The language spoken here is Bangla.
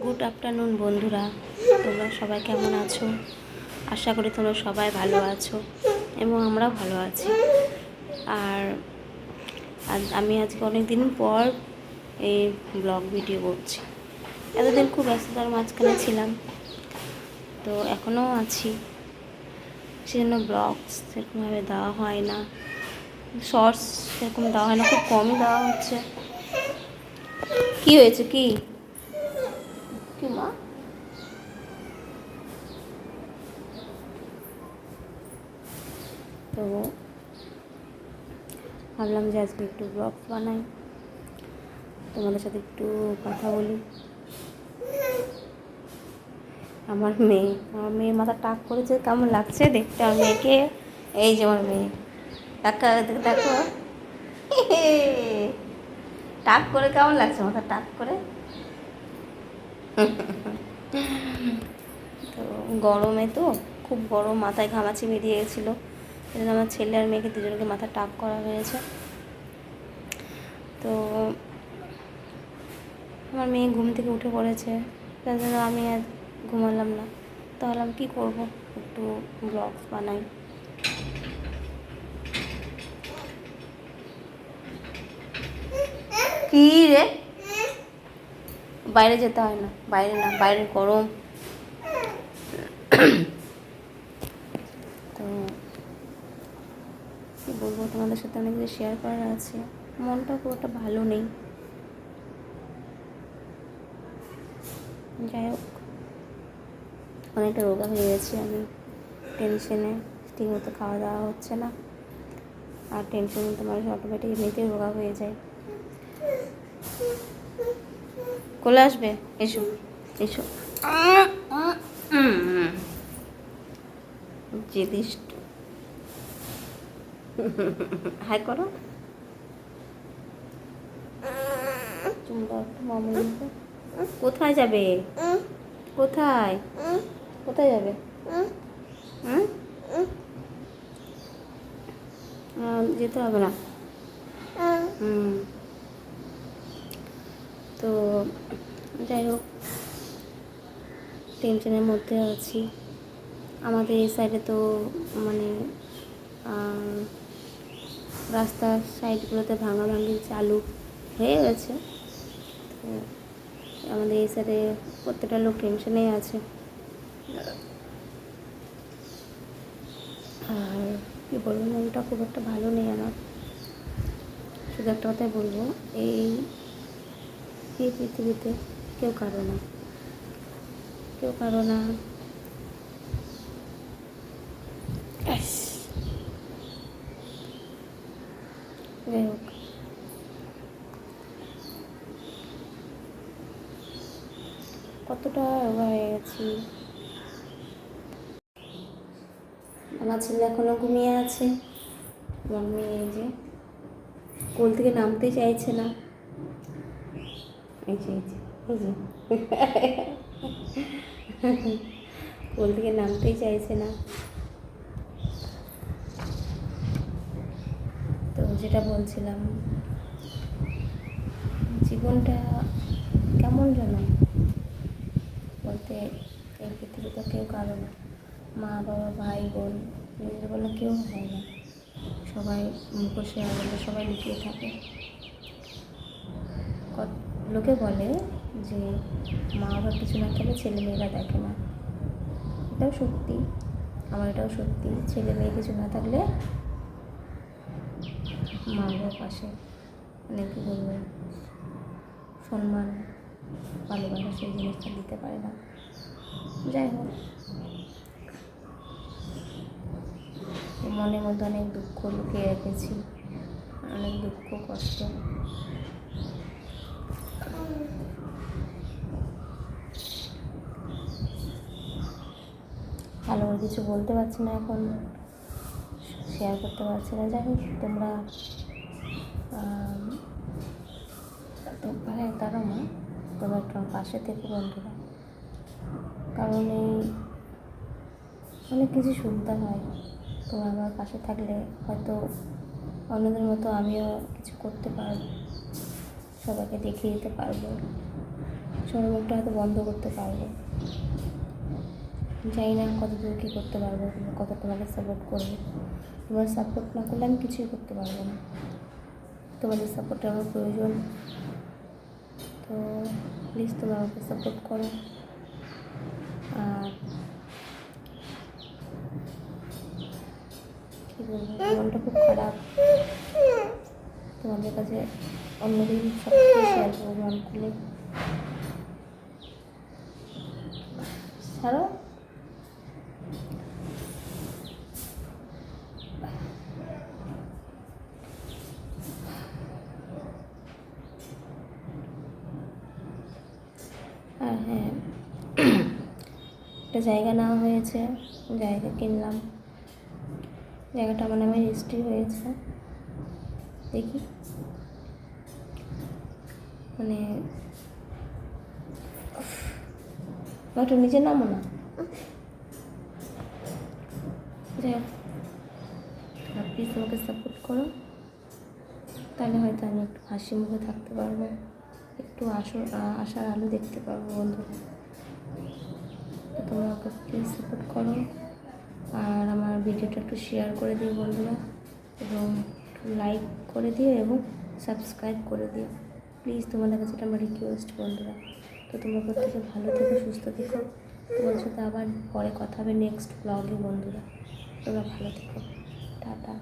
গুড আফটারনুন বন্ধুরা, তোমরা সবাই কেমন আছো? আশা করি তোমরা সবাই ভালো আছো এবং আমরাও ভালো আছি। আর আমি আজকে অনেক দিন পর এই ব্লগ ভিডিও করছি। এতদিন খুব ব্যস্ততার মাঝখানে ছিলাম, তো এখনও আছি, সেজন্য ব্লগস সেরকমভাবে দেওয়া হয় না, শর্টস সেরকম দেওয়া হয় না, খুব কমই দেওয়া হচ্ছে। কি হয়েছে? কি কি মা? তো ভাবলাম যে আজকে একটু ব্লগ বানাই, তোমাদের সাথে একটু কথা বলি। আমার মেয়ে মাথা টাক করেছে, কেমন লাগছে দেখতে আমার মেয়েকে? এই যে আমার মেয়ে, দেখো টাক করে কেমন লাগছে, মাথা টাক করে। তো গরমে তো খুব গরম, মাথায় ঘামাচি বেরিয়ে গেছিলো, সেই জন্য আমার ছেলে আর মেয়েকে দুজনকে মাথা টাক করা হয়েছে। তো আমার মেয়ে ঘুম থেকে উঠে পড়েছে, তার জন্য আমি আর ঘুমালাম না। তাহলে আমি কী করবো, একটু ব্লগস বানাই। কী রে? বাইরে যেতে হয় না, বাইরে না, বাইরে গরম। তো কী বলবো, তোমাদের সাথে অনেক কিছু শেয়ার করার আছে। মনটা খুব একটা ভালো নেই, যাই হোক, অনেকটা রোগা হয়ে গেছি আমি। টেনশনে ঠিকমতো খাওয়া দাওয়া হচ্ছে না, আর টেনশন তোমার অটোমেটিক এমনিতেই রোগা হয়ে যায়। কোলে আসবে? এসো এসো। যে দিষ্ট, হাই করো, চুমটা একটু মামুনি। কোথায় যাবে? কোথায় কোথায় যাবে? যেতে হবে না। তো যাই হোক, টেনশনের মধ্যে আছি। আমাদের এই সাইডে তো মানে রাস্তার সাইডগুলোতে ভাঙাভাঙি চালু হয়ে গেছে। তো আমাদের এই সাইডে প্রত্যেকটা লোক টেনশনেই আছে। আর কী বলবো, মনটা খুব একটা ভালো নেই আমার। শুধু একটা কথাই বলবো, এই পৃথিবীতে কেউ কারো না, কেউ কারো না। যাই হোক, কতটা রোগা হয়ে গেছি। আমার ছেলে এখনও ঘুমিয়ে আছে। আমার মেয়ে এই যে কোল থেকে নামতে চাইছে না। এই যে এই যে এই যে কোল থেকে নামতেই চাইছে না। তো যেটা বলছিলাম, জীবনটা কেমন যেন বলতে, এই পৃথিবীতে কেউ কারো না, মা বাবা ভাই বোন নিজের বলে কেউ হয় না, সবাই মুখোশে আগে, সবাই লুকিয়ে থাকে। লোকে বলে যে মা বাবার কিছু না থাকলে ছেলে মেয়েরা দেখে না, এটাও সত্যি, আমার এটাও সত্যি। ছেলে মেয়ে কিছু না থাকলে মা বাবার পাশে অনেকে বলবে সম্মান ভালোবাসা, সেই জিনিসটা দিতে পারে না। যাই হোক, মনের মধ্যে অনেক দুঃখ লুকিয়ে রেখেছি, অনেক দুঃখ কষ্ট। ভালো করে কিছু বলতে পারছি না, এখন শেয়ার করতে পারছি না। যাই হোক, তোমরা দাঁড়াও না, তোমরা একটু পাশে থেকে বন্ধুরা, কারণ এই অনেক কিছু শুনতে হয়। তোমরা আমার পাশে থাকলে হয়তো অন্যদের মতো আমিও কিছু করতে পারবো, সবাইকে দেখিয়ে দিতে পারবো। সময় মুখটা হয়তো বন্ধ করতে পারবো, জানি না কত দূর কী করতে পারবো, কত তোমাদের সাপোর্ট করবে। তোমরা সাপোর্ট না করলে আমি কিছুই করতে পারবো না। তোমাদের সাপোর্টটা আমার প্রয়োজন। তো প্লিজ তোমরা আমাকে সাপোর্ট করো। আর কী বলবো, মনটা খুব খারাপ। তোমাদের কাছে অন্যদিন সব কিছু শেয়ার করবো মন খুলে। ছাড়ো। আর হ্যাঁ, একটা জায়গা নেওয়া হয়েছে, জায়গা কিনলাম, জায়গাটা আমার নামে রেজিস্ট্রি হয়েছে। দেখি মানে একটু নিচে নামো না, যাই হোক প্লিজ আমাকে সাপোর্ট করো, তাহলে হয়তো আমি একটু হাসি মুখে থাকতে পারবো, একটু আশার আলো দেখতে পারবো বন্ধুরা। তো তোমরা আমাকে প্লিজ সাপোর্ট করো। আর আমার ভিডিওটা একটু শেয়ার করে দিও বন্ধুরা, এবং লাইক করে দিও এবং সাবস্ক্রাইব করে দিও প্লিজ। তোমাদের কাছে এটা আমার রিকোয়েস্ট বন্ধুরা। তো তোমরা প্রত্যেকে ভালো থেকো, সুস্থ থেকো। তোমাদের সাথে আবার পরে কথা হবে নেক্সট ব্লগে বন্ধুরা। তোমরা ভালো থেকো, টাটা।